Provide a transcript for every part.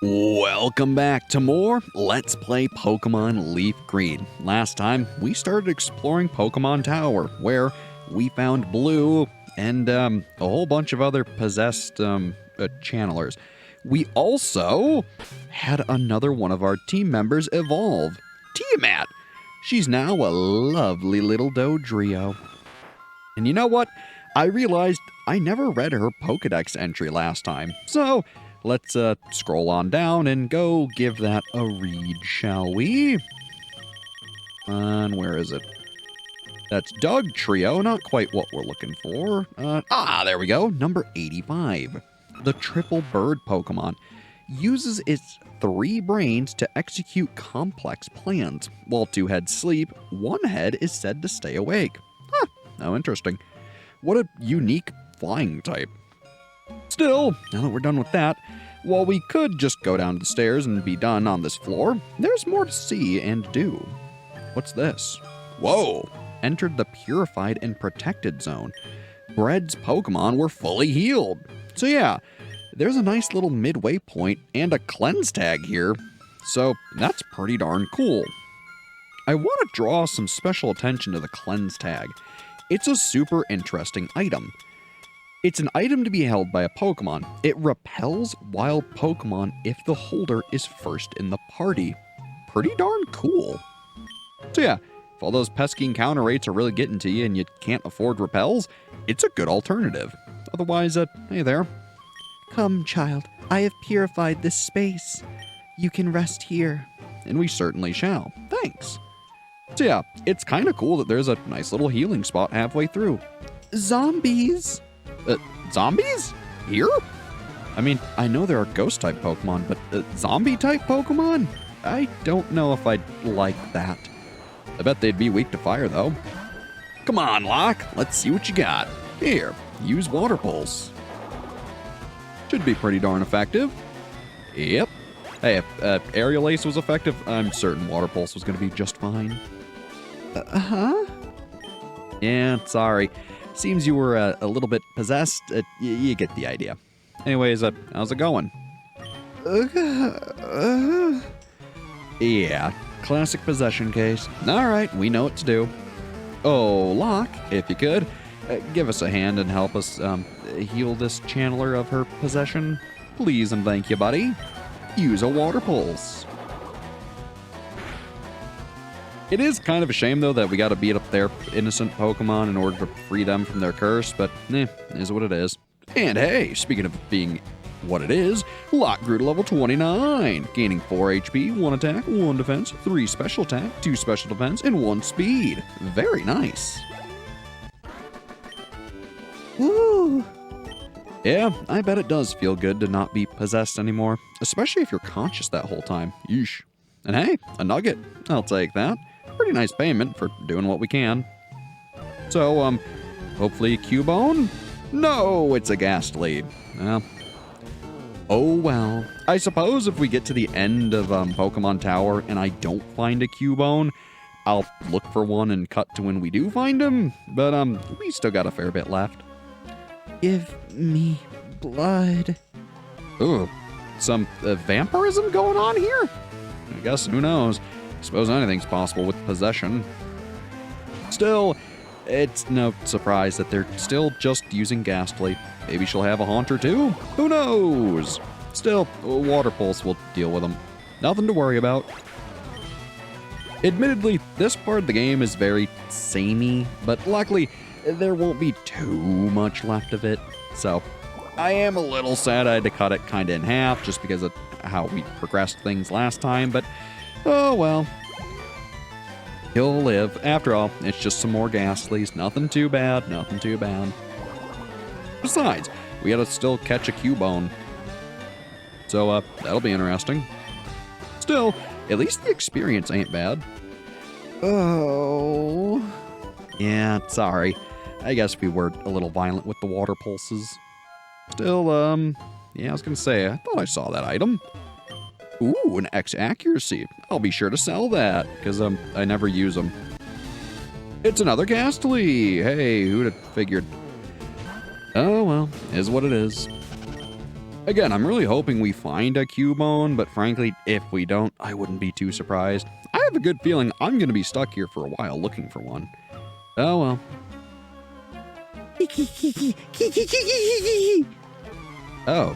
Welcome back to more Let's Play Pokemon LeafGreen. Last time, we started exploring Pokémon Tower, where we found Blue and a whole bunch of other possessed channelers. We also had another one of our team members evolve, Tiamat. She's now a lovely little Dodrio. And you know what? I realized I never read her Pokedex entry last time, so let's scroll on down and go give that a read, shall we? And where is it? That's Dugtrio, not quite what we're looking for. There we go, number 85. The triple bird Pokemon uses its 3 brains to execute complex plans. While 2 heads sleep, 1 head is said to stay awake. Huh, how interesting. What a unique flying type. Still, now that we're done with that, while we could just go down the stairs and be done on this floor, there's more to see and do. What's this? Whoa! Entered the purified and protected zone. Bred's Pokemon were fully healed. So yeah, there's a nice little midway point and a cleanse tag here. So that's pretty darn cool. I want to draw some special attention to the cleanse tag. It's a super interesting item. It's an item to be held by a Pokemon. It repels wild Pokemon if the holder is first in the party. Pretty darn cool. So yeah, if all those pesky encounter rates are really getting to you and you can't afford repels, it's a good alternative. Otherwise, hey there. Come, child, I have purified this space. You can rest here. And we certainly shall. Thanks. So yeah, it's kind of cool that there's a nice little healing spot halfway through. Zombies! Zombies? Here? I mean, I know there are ghost-type Pokemon, but zombie-type Pokemon? I don't know if I'd like that. I bet they'd be weak to fire, though. Come on, Locke. Let's see what you got. Here, use Water Pulse. Should be pretty darn effective. Yep. Hey, if Aerial Ace was effective, I'm certain Water Pulse was going to be just fine. Huh? Yeah, sorry. Seems you were a little bit possessed. You get the idea. Anyways, how's it going? Yeah, classic possession case. Alright, we know what to do. Oh, Locke, if you could, give us a hand and help us heal this channeler of her possession. Please and thank you, buddy. Use a Water Pulse. It is kind of a shame, though, that we gotta beat up their innocent Pokemon in order to free them from their curse, but is what it is. And hey, speaking of being what it is, Locke grew to level 29, gaining 4 HP, 1 attack, 1 defense, 3 special attack, 2 special defense, and 1 speed. Very nice. Woo! Yeah, I bet it does feel good to not be possessed anymore, especially if you're conscious that whole time. Yeesh. And hey, a nugget. I'll take that. Pretty nice payment for doing what we can. So, hopefully a Cubone? No, it's a Ghastly. Oh well. I suppose if we get to the end of Pokemon Tower and I don't find a Cubone, I'll look for one and cut to when we do find him. But we still got a fair bit left. Give me blood. Ooh, some vampirism going on here? I guess, who knows? Suppose anything's possible with possession. Still, it's no surprise that they're still just using Ghastly. Maybe she'll have a Haunter too? Who knows? Still, Water Pulse will deal with them. Nothing to worry about. Admittedly, this part of the game is very samey, but luckily, there won't be too much left of it. So, I am a little sad I had to cut it kinda in half just because of how we progressed things last time, but oh well. He'll live. After all, it's just some more Ghastlies. Nothing too bad, nothing too bad. Besides, we gotta still catch a Cubone. So, that'll be interesting. Still, at least the experience ain't bad. Oh. Yeah, sorry. I guess we were a little violent with the Water Pulses. Still, yeah, I was gonna say, I thought I saw that item. Ooh, an X accuracy. I'll be sure to sell that, because I never use them. It's another Ghastly! Hey, who'd have figured? Oh well, is what it is. Again, I'm really hoping we find a Cubone, but frankly, if we don't, I wouldn't be too surprised. I have a good feeling I'm going to be stuck here for a while looking for one. Oh well. Oh.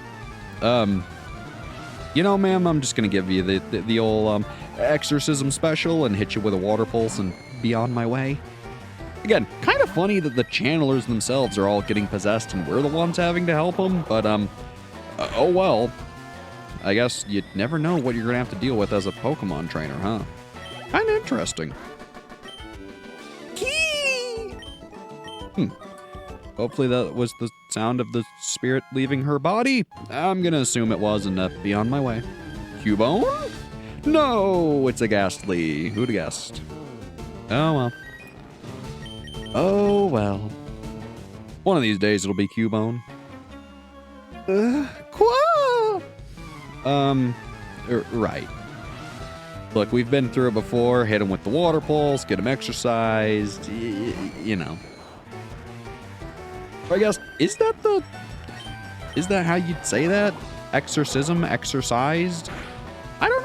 You know, ma'am, I'm just going to give you the old exorcism special and hit you with a water pulse and be on my way. Again, kind of funny that the channelers themselves are all getting possessed and we're the ones having to help them, but oh well. I guess you never know what you're going to have to deal with as a Pokemon trainer, huh? Kind of interesting. Hopefully that was the sound of the spirit leaving her body. I'm going to assume it was and be on my way. Cubone? No, it's a Ghastly. Who'd have guessed? Oh well. Oh well. One of these days it'll be Cubone. Right. Look, we've been through it before. Hit him with the water pulse, get him exercised, you know. I guess, is that how you'd say that? Exorcism, exercised? I don't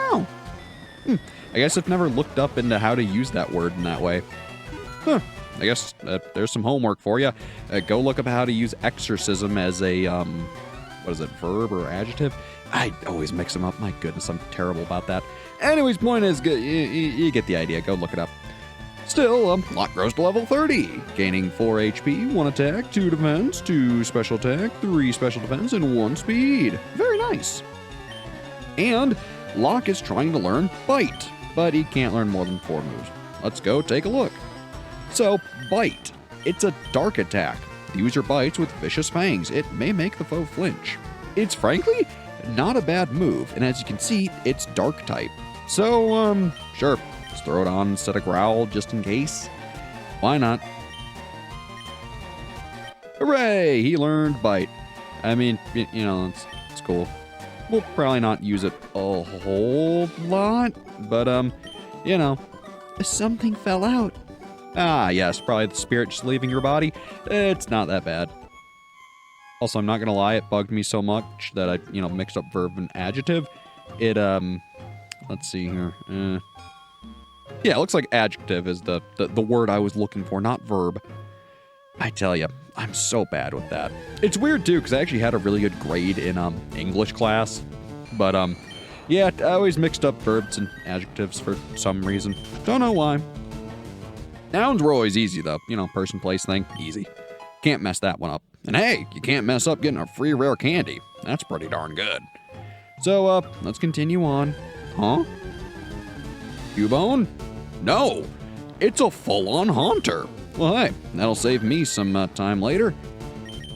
know. I guess I've never looked up into how to use that word in that way. Huh. I guess there's some homework for you. Go look up how to use exorcism as a, what is it, verb or adjective? I always mix them up. My goodness, I'm terrible about that. Anyways, point is, you get the idea. Go look it up. Still, Locke grows to level 30, gaining 4 HP, 1 attack, 2 defense, 2 special attack, 3 special defense, and 1 speed. Very nice. And Locke is trying to learn Bite, but he can't learn more than 4 moves. Let's go take a look. So, Bite. It's a dark attack. The user bites with vicious fangs. It may make the foe flinch. It's frankly not a bad move, and as you can see, it's dark type. So, sure. Let's throw it on instead of Growl, just in case. Why not? Hooray! He learned Bite. I mean, you know, it's cool. We'll probably not use it a whole lot, but, you know. Something fell out. Ah, yes, probably the spirit just leaving your body. It's not that bad. Also, I'm not gonna lie, it bugged me so much that I, you know, mixed up verb and adjective. It, let's see here. Yeah, it looks like adjective is the word I was looking for, not verb. I tell you, I'm so bad with that. It's weird, too, because I actually had a really good grade in, English class. But, yeah, I always mixed up verbs and adjectives for some reason. Don't know why. Nouns were always easy, though. You know, person, place, thing, easy. Can't mess that one up. And hey, you can't mess up getting a free rare candy. That's pretty darn good. So, let's continue on. Huh? Cubone? No! It's a full-on Haunter. Well, hey, that'll save me some time later.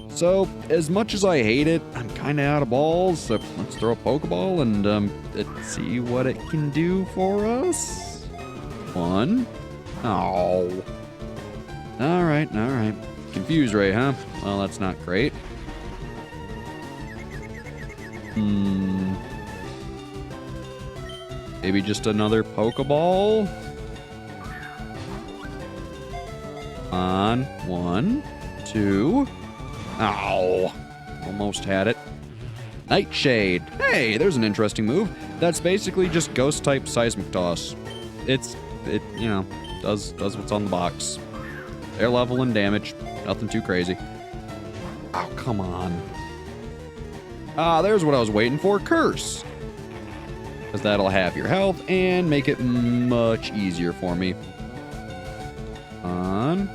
So, as much as I hate it, I'm kinda out of balls, so let's throw a Pokeball and see what it can do for us. 1. Oh. Alright. Confuse Ray, huh? Well, that's not great. Maybe just another Pokeball? On 1, 2. Ow. Almost had it. Nightshade. Hey, there's an interesting move. That's basically just Ghost type Seismic Toss. It you know, does what's on the box. Air level and damage. Nothing too crazy. Oh, come on. Ah, there's what I was waiting for. Curse. Because that'll have your health and make it much easier for me. On.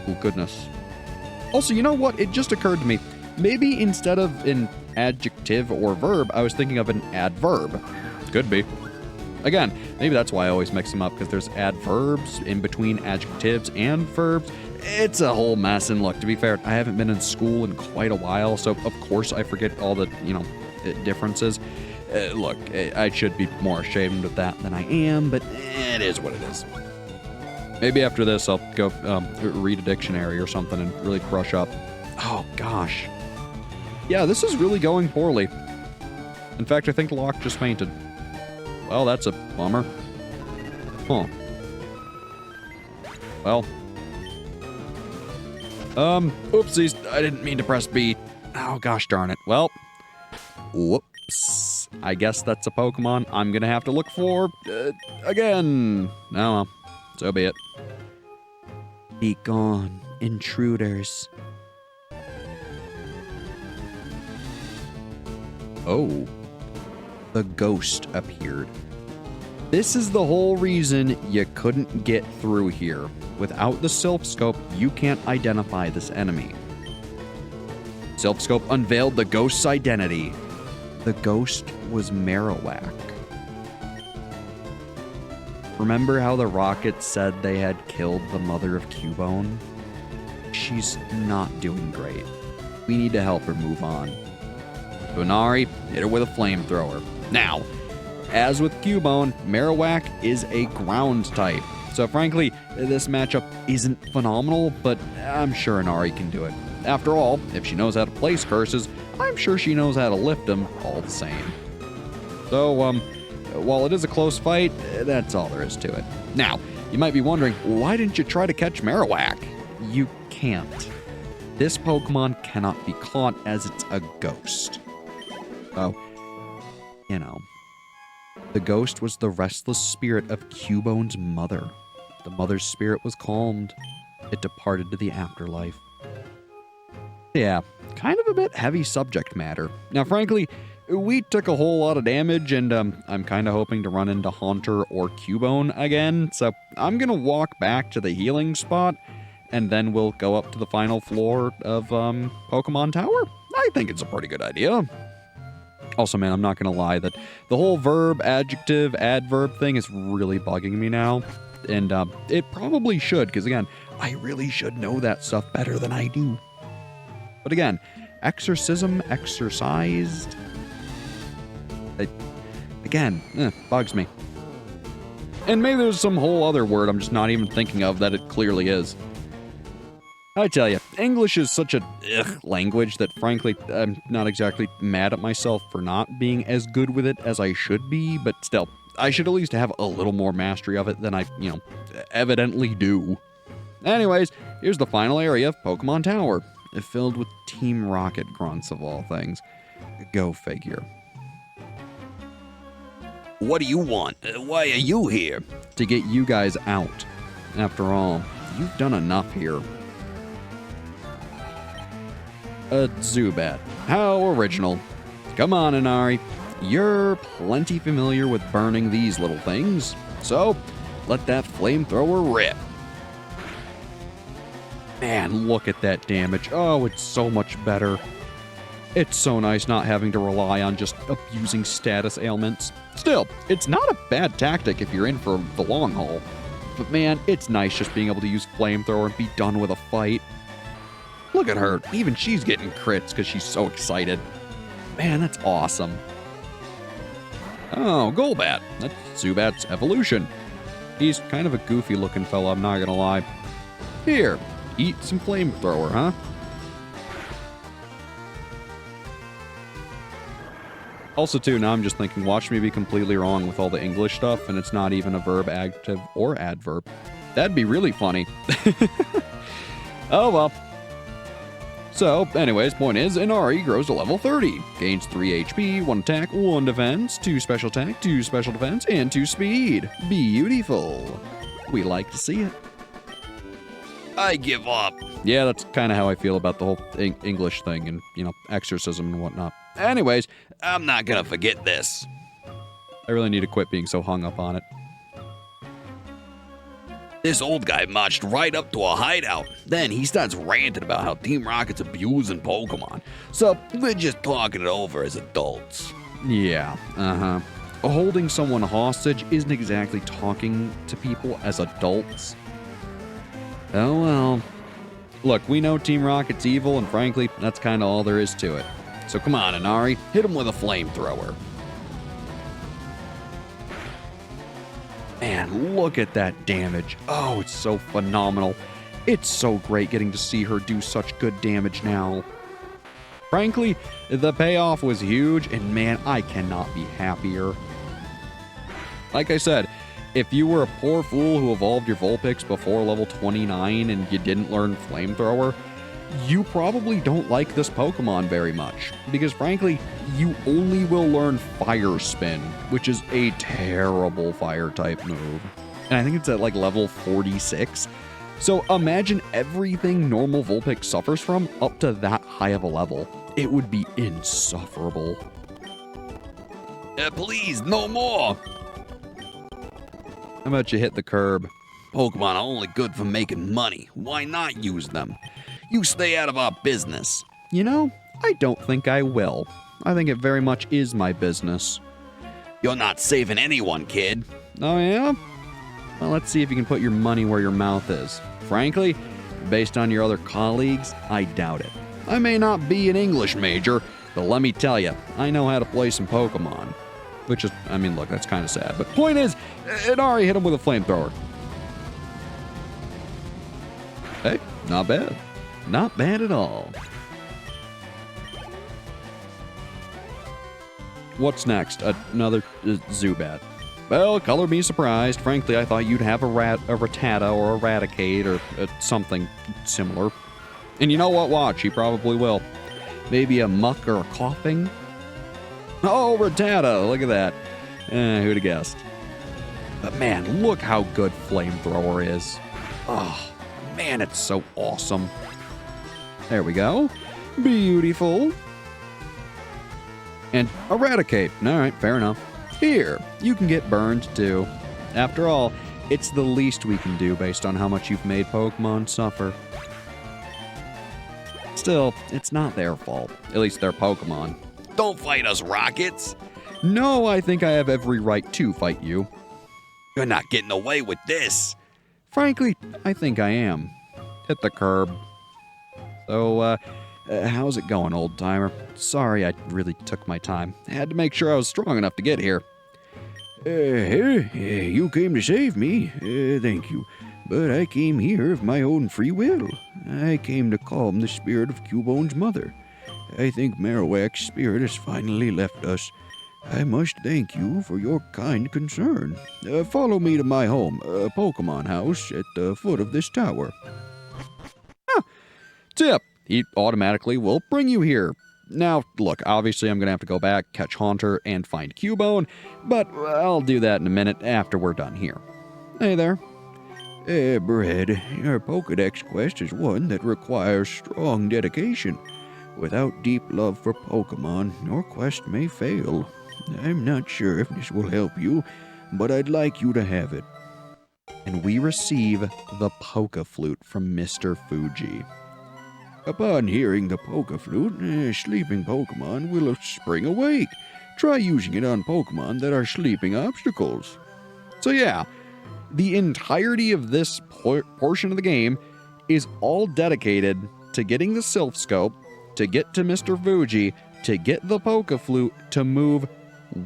Oh, goodness. Also, you know what? It just occurred to me. Maybe instead of an adjective or verb, I was thinking of an adverb. Could be. Again, maybe that's why I always mix them up, because there's adverbs in between adjectives and verbs. It's a whole mess, and look, to be fair, I haven't been in school in quite a while, so of course I forget all the, you know, differences. Look, I should be more ashamed of that than I am, but it is what it is. Maybe after this, I'll go read a dictionary or something and really brush up. Oh, gosh. Yeah, this is really going poorly. In fact, I think Locke just fainted. Well, that's a bummer. Huh. Well. Oopsies. I didn't mean to press B. Oh, gosh darn it. Well, whoops. I guess that's a Pokemon I'm gonna have to look for again. Oh, well, so be it. Be gone, intruders. Oh, the ghost appeared. This is the whole reason you couldn't get through here. Without the Silph Scope, you can't identify this enemy. Silph Scope unveiled the ghost's identity. The ghost was Marowak. Remember how the Rockets said they had killed the mother of Cubone? She's not doing great. We need to help her move on. Bonari, hit her with a flamethrower. Now, as with Cubone, Marowak is a ground type. So frankly, this matchup isn't phenomenal, but I'm sure Inari can do it. After all, if she knows how to place curses, I'm sure she knows how to lift them all the same. So, while it is a close fight, that's all there is to it. Now, you might be wondering, why didn't you try to catch Marowak? You can't. This Pokemon cannot be caught as it's a ghost. So, you know. The ghost was the restless spirit of Cubone's mother. The mother's spirit was calmed. It departed to the afterlife. Yeah, kind of a bit heavy subject matter. Now, frankly, we took a whole lot of damage, and I'm kind of hoping to run into Haunter or Cubone again, so I'm going to walk back to the healing spot, and then we'll go up to the final floor of Pokémon Tower. I think it's a pretty good idea. Also, man, I'm not going to lie that the whole verb, adjective, adverb thing is really bugging me now. And it probably should, because again, I really should know that stuff better than I do. But again, exorcism, exorcised. Bugs me. And maybe there's some whole other word I'm just not even thinking of that it clearly is. I tell you, English is such a language that frankly, I'm not exactly mad at myself for not being as good with it as I should be, but still, I should at least have a little more mastery of it than I, evidently do. Anyways, here's the final area of Pokémon Tower, filled with Team Rocket grunts of all things. Go figure. What do you want? Why are you here? To get you guys out. After all, you've done enough here. A Zubat. How original. Come on, Inari. You're plenty familiar with burning these little things, so let that flamethrower rip. Man, look at that damage. Oh, it's so much better. It's so nice not having to rely on just abusing status ailments. Still, it's not a bad tactic if you're in for the long haul. But man, it's nice just being able to use flamethrower and be done with a fight. Look at her. Even she's getting crits because she's so excited. Man, that's awesome. Oh, Golbat. That's Zubat's evolution. He's kind of a goofy looking fella, I'm not gonna lie. Here, eat some flamethrower, huh? Also, too, now I'm just thinking, watch me be completely wrong with all the English stuff, and it's not even a verb, adjective, or adverb. That'd be really funny. Oh, well. So, anyways, point is, Inari grows to level 30. Gains 3 HP, 1 attack, 1 defense, 2 special attack, 2 special defense, and 2 speed. Beautiful. We like to see it. I give up. Yeah, that's kind of how I feel about the whole English thing and, exorcism and whatnot. Anyways, I'm not gonna forget this. I really need to quit being so hung up on it. This old guy marched right up to a hideout. Then he starts ranting about how Team Rocket's abusing Pokemon. So we're just talking it over as adults. Yeah, Holding someone hostage isn't exactly talking to people as adults. Oh well. Look, we know Team Rocket's evil, and frankly, that's kind of all there is to it. So come on, Inari, hit him with a flamethrower. Man, look at that damage. Oh, it's so phenomenal. It's so great getting to see her do such good damage now. Frankly, the payoff was huge, and man, I cannot be happier. Like I said, if you were a poor fool who evolved your Vulpix before level 29 and you didn't learn Flamethrower, you probably don't like this Pokemon very much, because frankly, you only will learn Fire Spin, which is a terrible fire type move. And I think it's at like level 46. So imagine everything normal Vulpix suffers from up to that high of a level. It would be insufferable. Please, no more! How about you hit the curb? Pokemon are only good for making money. Why not use them? You stay out of our business. You know, I don't think I will. I think it very much is my business. You're not saving anyone, kid. Oh, yeah? Well, let's see if you can put your money where your mouth is. Frankly, based on your other colleagues, I doubt it. I may not be an English major, but let me tell you, I know how to play some Pokemon. Which is, I mean, look, that's kind of sad. But point is, Inari hit him with a flamethrower. Hey, not bad. Not bad at all. What's next? Another Zubat. Well, color me surprised. Frankly, I thought you'd have a Rattata or a Raticate or something similar. And you know what? Watch, he probably will. Maybe a Muck or a Coughing. Oh, Rattata, look at that. Who'd have guessed? But man, look how good Flamethrower is. Oh, man, it's so awesome. There we go. Beautiful. And Eradicate. All right, fair enough. Here, you can get burned too. After all, it's the least we can do based on how much you've made Pokemon suffer. Still, it's not their fault. At least they're Pokemon. Don't fight us, Rockets! No, I think I have every right to fight you. You're not getting away with this. Frankly, I think I am. Hit the curb. So, how's it going, old-timer? Sorry, I really took my time. I had to make sure I was strong enough to get here. You came to save me. Thank you. But I came here of my own free will. I came to calm the spirit of Cubone's mother. I think Marowak's spirit has finally left us. I must thank you for your kind concern. Follow me to my home, Pokemon house, at the foot of this tower. Tip, he automatically will bring you here. Now, look, obviously I'm going to have to go back, catch Haunter, and find Cubone, but I'll do that in a minute after we're done here. Hey there. Brad, your Pokedex quest is one that requires strong dedication. Without deep love for Pokemon, your quest may fail. I'm not sure if this will help you, but I'd like you to have it. And we receive the Poke-Flute from Mr. Fuji. Upon hearing the Poke-Flute, a sleeping Pokemon will spring awake. Try using it on Pokemon that are sleeping obstacles. So yeah, the entirety of this portion of the game is all dedicated to getting the Silph Scope, to get to Mr. Fuji, to get the Poke-Flute, to move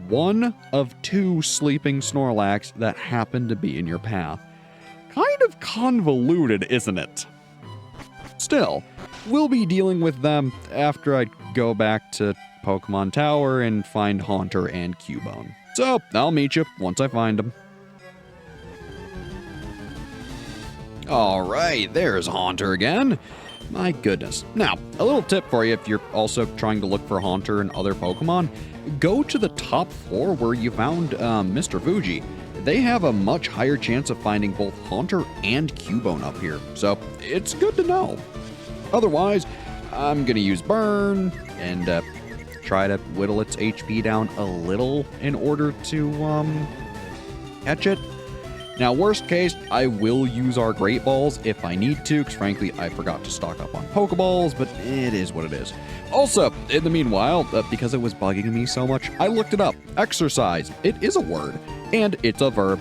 one of two sleeping Snorlax that happen to be in your path. Kind of convoluted, isn't it? Still, we'll be dealing with them after I go back to Pokémon Tower and find Haunter and Cubone. So, I'll meet you once I find them. Alright, there's Haunter again. My goodness. Now, a little tip for you if you're also trying to look for Haunter and other Pokemon. Go to the top floor where you found Mr. Fuji. They have a much higher chance of finding both Haunter and Cubone up here, so it's good to know. Otherwise, I'm going to use Burn and try to whittle its HP down a little in order to catch it. Now, worst case, I will use our Great Balls if I need to, because frankly, I forgot to stock up on Pokeballs, but it is what it is. Also, in the meanwhile, because it was bugging me so much, I looked it up. Exercise. It is a word, and it's a verb.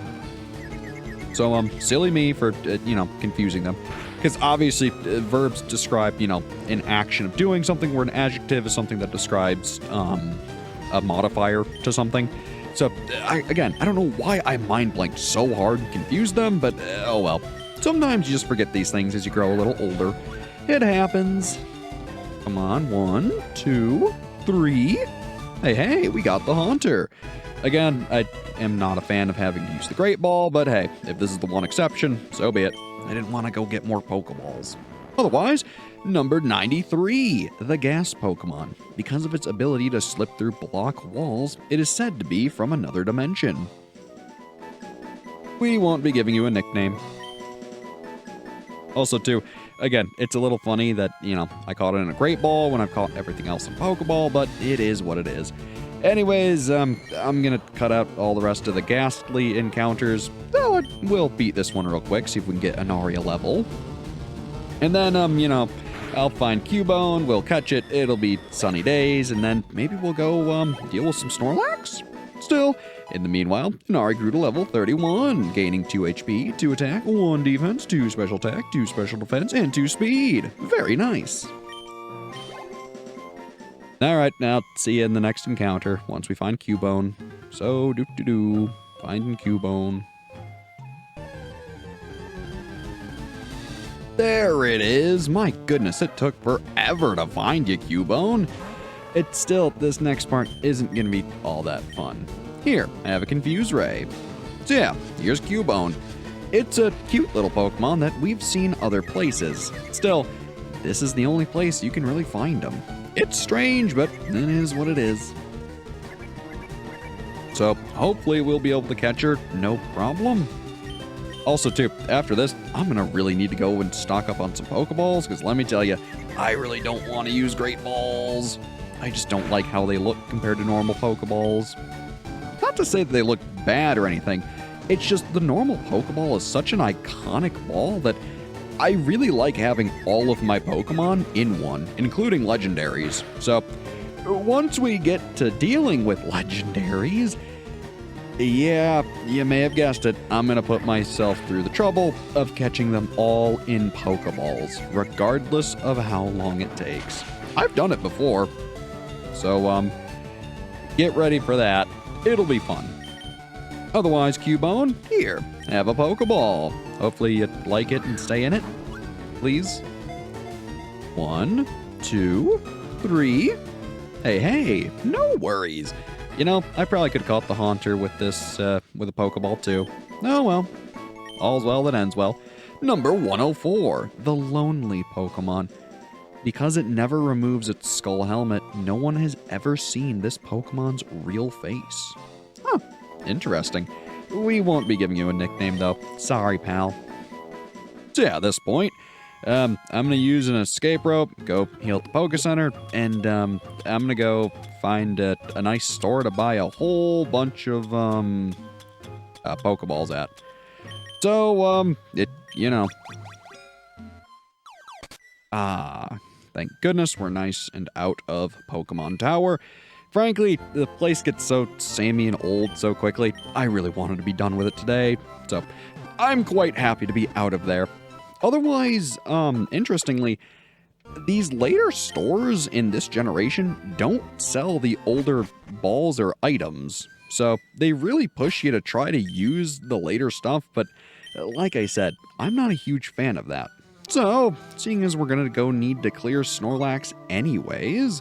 So, silly me for, confusing them. Because obviously, verbs describe, an action of doing something, where an adjective is something that describes a modifier to something. So, I don't know why I mind blanked so hard and confused them, but oh well. Sometimes you just forget these things as you grow a little older. It happens. Come on, 1, 2, 3. Hey, we got the Haunter. Again, I am not a fan of having to use the Great Ball, but hey, if this is the one exception, so be it. I didn't want to go get more Pokeballs. Otherwise, Number 93, the gas Pokemon. Because of its ability to slip through block walls, it is said to be from another dimension. We won't be giving you a nickname. Also, too, again, it's a little funny that, I caught it in a Great Ball when I've caught everything else in Pokeball, but it is what it is. Anyways, I'm gonna cut out all the rest of the ghastly encounters. So we'll beat this one real quick, see if we can get an Aria level. And then, I'll find Cubone, we'll catch it, it'll be sunny days, and then maybe we'll go, deal with some Snorlax? Still, in the meanwhile, Nari grew to level 31, gaining 2 HP, 2 attack, 1 defense, 2 special attack, 2 special defense, and 2 speed. Very nice. Alright, now see you in the next encounter, once we find Cubone. So, finding Cubone. There it is! My goodness, it took forever to find you, Cubone. It's still, this next part isn't gonna be all that fun. Here, I have a Confuse Ray. So yeah, here's Cubone. It's a cute little Pokemon that we've seen other places. Still, this is the only place you can really find them. It's strange, but it is what it is. So, hopefully we'll be able to catch her, no problem. Also, too, after this, I'm gonna really need to go and stock up on some Pokeballs, because let me tell you, I really don't want to use Great Balls. I just don't like how they look compared to normal Pokeballs. Not to say that they look bad or anything, it's just the normal Pokeball is such an iconic ball that I really like having all of my Pokemon in one, including legendaries. So, once we get to dealing with legendaries, yeah, you may have guessed it, I'm gonna put myself through the trouble of catching them all in Pokeballs, regardless of how long it takes. I've done it before, so get ready for that. It'll be fun. Otherwise, Cubone, here, have a Pokeball. Hopefully you like it and stay in it. Please. 1, 2, 3. Hey, no worries. I probably could have caught the Haunter with this, with a Pokeball too. Oh well. All's well that ends well. Number 104, the Lonely Pokemon. Because it never removes its skull helmet, no one has ever seen this Pokemon's real face. Huh, interesting. We won't be giving you a nickname though. Sorry, pal. So yeah, at this point, I'm gonna use an escape rope, go heal at the Poke Center, and I'm gonna go find a nice store to buy a whole bunch of Pokeballs at. So thank goodness we're nice and out of Pokémon Tower. Frankly, the place gets so samey and old so quickly, I really wanted to be done with it today, so I'm quite happy to be out of there. Otherwise, interestingly, these later stores in this generation don't sell the older balls or items, so they really push you to try to use the later stuff, but like I said, I'm not a huge fan of that. So, seeing as we're gonna go need to clear Snorlax anyways,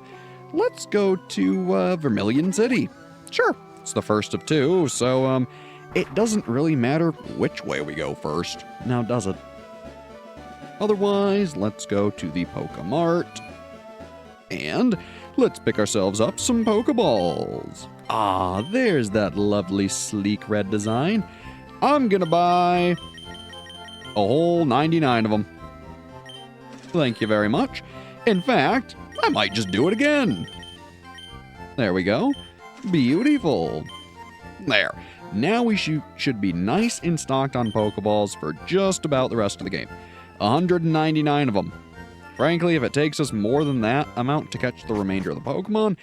let's go to Vermilion City. Sure, it's the first of 2, so it doesn't really matter which way we go first, now does it? Otherwise, let's go to the Pokemart, and let's pick ourselves up some Pokeballs. Ah, there's that lovely sleek red design. I'm gonna buy a whole 99 of them. Thank you very much. In fact, I might just do it again. There we go. Beautiful. There. Now we should be nice and stocked on Pokeballs for just about the rest of the game. 199 of them. Frankly, if it takes us more than that amount to catch the remainder of the Pokemon,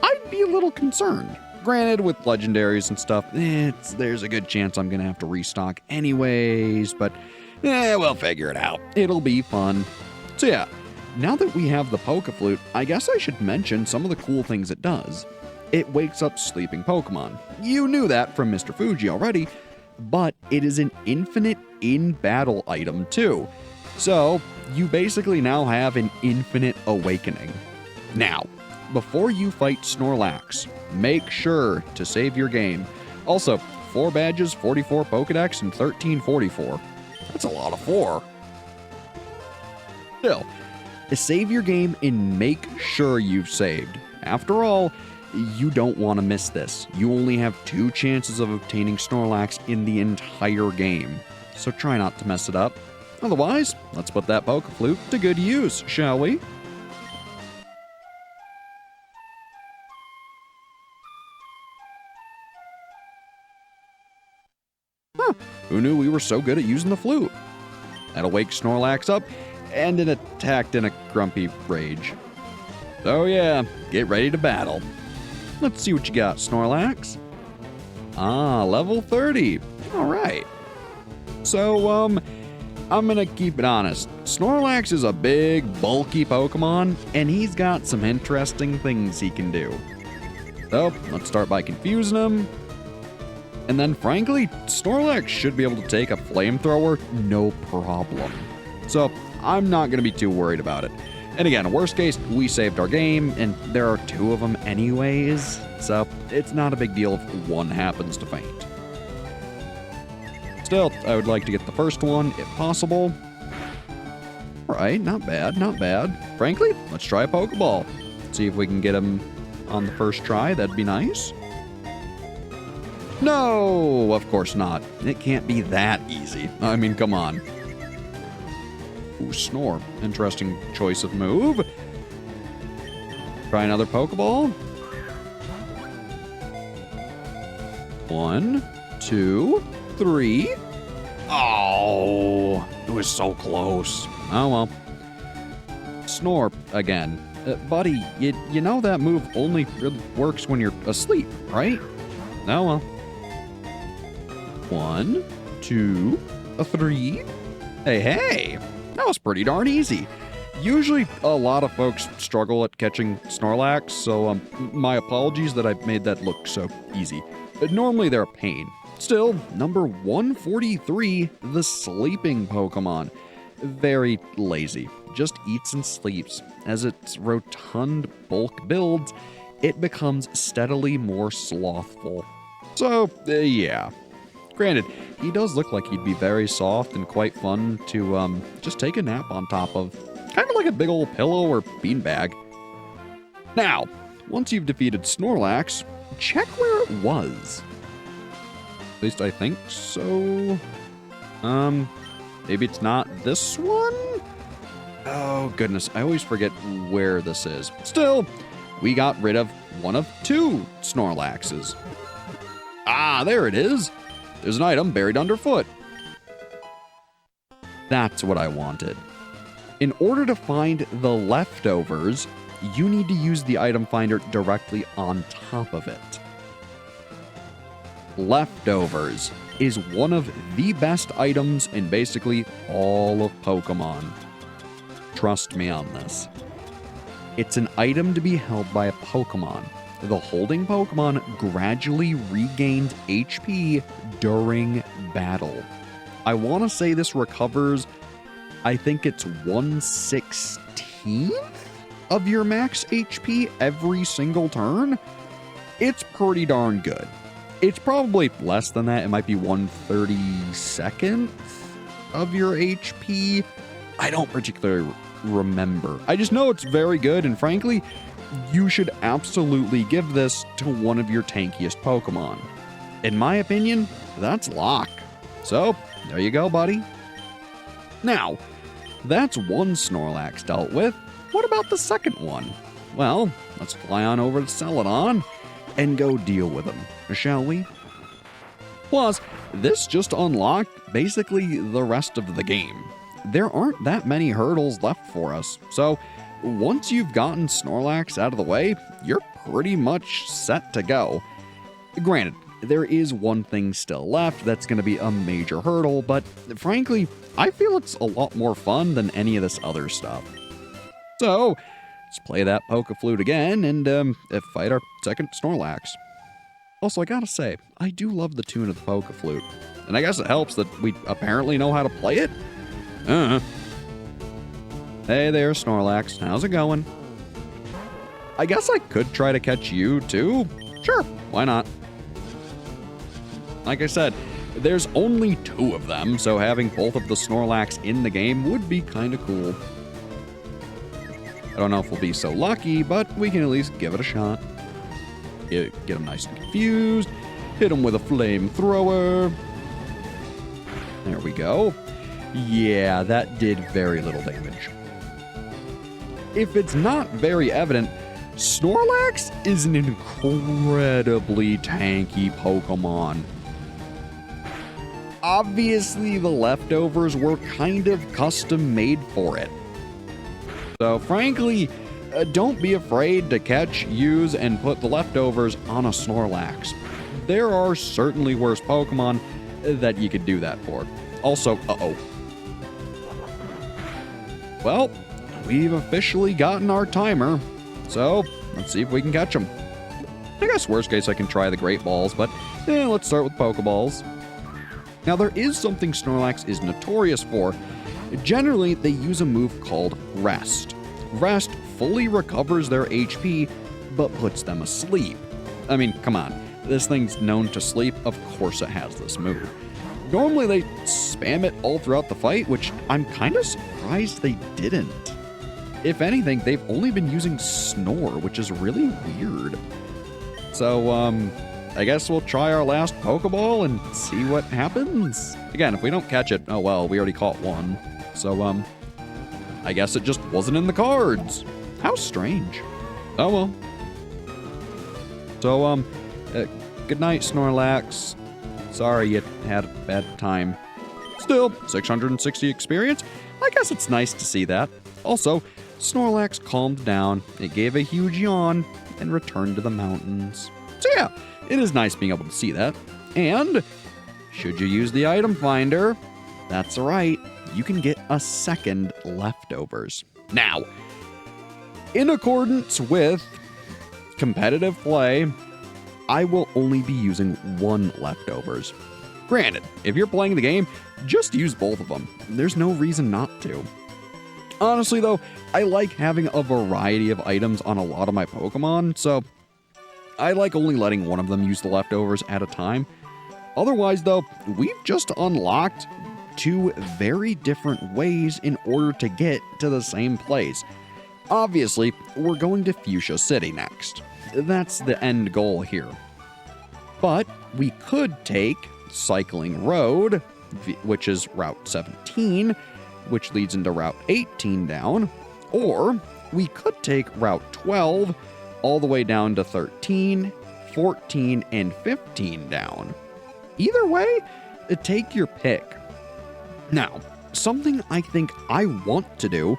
I'd be a little concerned. Granted, with legendaries and stuff, there's a good chance I'm going to have to restock anyways, but we'll figure it out. It'll be fun. So yeah, now that we have the Pokeflute, I guess I should mention some of the cool things it does. It wakes up sleeping Pokemon. You knew that from Mr. Fuji already, but it is an infinite in-battle item too. So, you basically now have an infinite awakening. Now, before you fight Snorlax, make sure to save your game. Also, 4 badges, 44 Pokedex, and 1344. That's a lot of 4. Still, Save your game and make sure you've saved. After all, you don't want to miss this. You only have 2 chances of obtaining Snorlax in the entire game, so try not to mess it up. Otherwise, let's put that Pokeflute to good use, shall we? Huh, who knew we were so good at using the flute? That'll wake Snorlax up, and it attacked in a grumpy rage. So yeah, get ready to battle. Let's see what you got, Snorlax. Ah, level 30. Alright. So, I'm gonna keep it honest. Snorlax is a big, bulky Pokemon, and he's got some interesting things he can do. So, let's start by confusing him. And then, frankly, Snorlax should be able to take a flamethrower no problem. So, I'm not gonna be too worried about it. And again, worst case, we saved our game, and there are 2 of them anyways, so it's not a big deal if one happens to faint. Still, I would like to get the first one, if possible. Alright, not bad, not bad. Frankly, let's try a Pokeball. See if we can get him on the first try, that'd be nice. No, of course not. It can't be that easy. I mean, come on. Ooh, Snore. Interesting choice of move. Try another Pokeball. 1, 2, 3. Oh, it was so close. Oh well. Snore again. Buddy, you know that move only really works when you're asleep, right? Oh well. 1, 2, 3. Hey! That was pretty darn easy. Usually, a lot of folks struggle at catching Snorlax, so my apologies that I made that look so easy. But normally they're a pain. Still, number 143, the sleeping Pokemon. Very lazy. Just eats and sleeps. As its rotund bulk builds, it becomes steadily more slothful. So, yeah. Granted, he does look like he'd be very soft and quite fun to just take a nap on top of. Kind of like a big old pillow or beanbag. Now, once you've defeated Snorlax, check where it was. At least I think so. Maybe it's not this one? Oh, goodness. I always forget where this is. Still, we got rid of one of 2 Snorlaxes. Ah, there it is. There's an item buried underfoot. That's what I wanted. In order to find the leftovers, you need to use the item finder directly on top of it. Leftovers is one of the best items in basically all of Pokemon. Trust me on this. It's an item to be held by a Pokemon. The holding Pokemon gradually regains HP during battle. I want to say this recovers, I think it's 1/16th of your max HP every single turn. It's pretty darn good. It's probably less than that. It might be 1/32nd of your HP. I don't particularly remember. I just know it's very good, and frankly, you should absolutely give this to one of your tankiest Pokemon. In my opinion, that's Locke. So, there you go, buddy. Now, that's one Snorlax dealt with. What about the second one? Well, let's fly on over to Celadon and go deal with him, shall we? Plus, this just unlocked basically the rest of the game. There aren't that many hurdles left for us, so once you've gotten Snorlax out of the way, you're pretty much set to go. Granted, there is one thing still left that's going to be a major hurdle, but frankly, I feel it's a lot more fun than any of this other stuff. So, let's play that Pokeflute again and fight our second Snorlax. Also, I gotta say, I do love the tune of the Pokeflute, and I guess it helps that we apparently know how to play it. Hey there, Snorlax. How's it going? I guess I could try to catch you, too. Sure, why not? Like I said, there's only 2 of them, so having both of the Snorlax in the game would be kind of cool. I don't know if we'll be so lucky, but we can at least give it a shot. Get them nice and confused. Hit them with a flamethrower. There we go. Yeah, that did very little damage. If it's not very evident, Snorlax is an incredibly tanky Pokemon. Obviously, the leftovers were kind of custom made for it. So frankly, don't be afraid to catch, use, and put the leftovers on a Snorlax. There are certainly worse Pokemon that you could do that for. Also, well, we've officially gotten our timer, so let's see if we can catch them. I guess worst case I can try the Great Balls, but let's start with Pokeballs. Now there is something Snorlax is notorious for. Generally, they use a move called Rest. Rest fully recovers their HP, but puts them asleep. I mean, come on, this thing's known to sleep, of course it has this move. Normally they spam it all throughout the fight, which I'm kind of surprised they didn't. If anything, they've only been using Snore, which is really weird. So, I guess we'll try our last Pokeball and see what happens. Again, if we don't catch it, oh well, we already caught one. So, I guess it just wasn't in the cards. How strange. Oh well. So, good night, Snorlax. Sorry you had a bad time. Still, 660 experience. I guess it's nice to see that. Also, Snorlax calmed down, it gave a huge yawn, and returned to the mountains. So yeah, it is nice being able to see that. And, should you use the item finder, that's right, you can get a second leftovers. Now, in accordance with competitive play, I will only be using one leftovers. Granted, if you're playing the game, just use both of them. There's no reason not to. Honestly though, I like having a variety of items on a lot of my Pokemon, so I like only letting one of them use the leftovers at a time. Otherwise though, we've just unlocked two very different ways in order to get to the same place. Obviously, we're going to Fuchsia City next. That's the end goal here. But we could take Cycling Road, which is Route 17, which leads into Route 18 down, or we could take Route 12 all the way down to 13, 14, and 15 down. Either way, take your pick. Now, something I think I want to do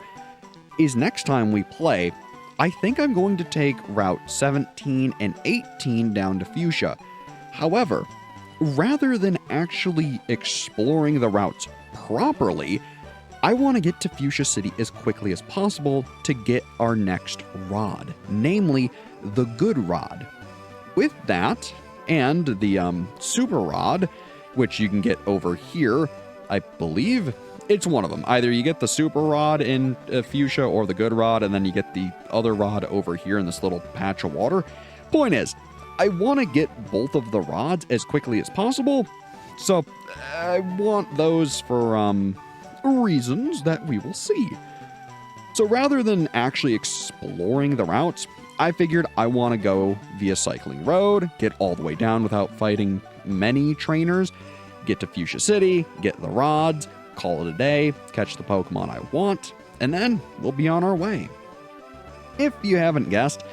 is next time we play, I think I'm going to take Route 17 and 18 down to Fuchsia. However, rather than actually exploring the routes properly, I want to get to Fuchsia City as quickly as possible to get our next rod, namely the Good Rod. With that, and the Super Rod, which you can get over here, I believe it's one of them. Either you get the Super Rod in Fuchsia or the Good Rod, and then you get the other rod over here in this little patch of water. Point is, I want to get both of the rods as quickly as possible, so I want those for reasons that we will see. So rather than actually exploring the routes, I figured I want to go via Cycling Road, get all the way down without fighting many trainers, get to Fuchsia City, get the rods, call it a day, catch the Pokemon I want, and then we'll be on our way. If you haven't guessed,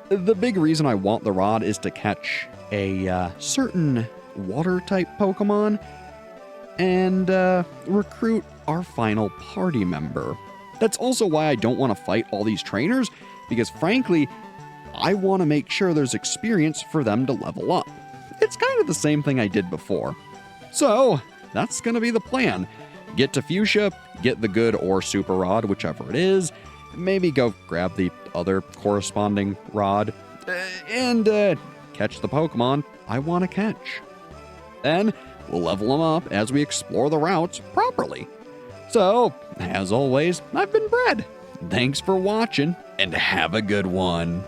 the big reason I want the rod is to catch a certain water-type Pokemon and recruit our final party member. That's also why I don't want to fight all these trainers, because frankly, I want to make sure there's experience for them to level up. It's kind of the same thing I did before. So, that's going to be the plan. Get to Fuchsia, get the Good or Super Rod, whichever it is, maybe go grab the other corresponding rod, and catch the Pokemon I want to catch. Then, we'll level them up as we explore the routes properly. So, as always, I've been Brad. Thanks for watching, and have a good one.